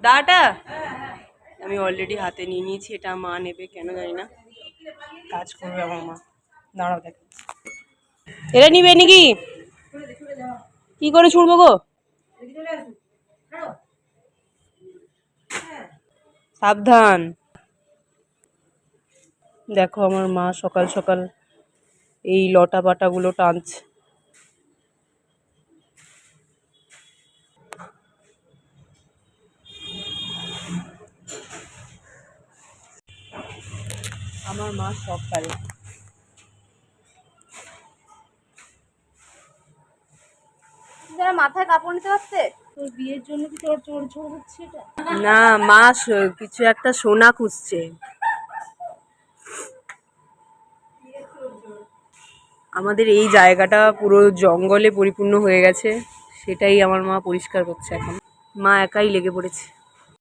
দাটা আমি অলরেডি হাতে নিয়ে নিয়েছি, এটা মা নেবে কেন জানি না, কাজ করবে আমার মা। দাঁড়াও দেখ, এটা নিবে নাকি? কি করে ছুড়বো গো? সাবধান। দেখো আমার মা সকাল সকাল এই লটা পাটা গুলো টানছে। আমার মা সব পারে। যারা মাথায় কাপড় নিতে পারছে তোর বিয়ের জন্য কি তোর চোর চোর হচ্ছে এটা? না মা কিছু একটা সোনা খুঁজছে। আমাদের এই জায়গাটা পুরো জঙ্গলে পরিপূর্ণ হয়ে গেছে, সেটাই আমার মা পরিষ্কার করছে এখন। মা একাই লেগে পড়েছে।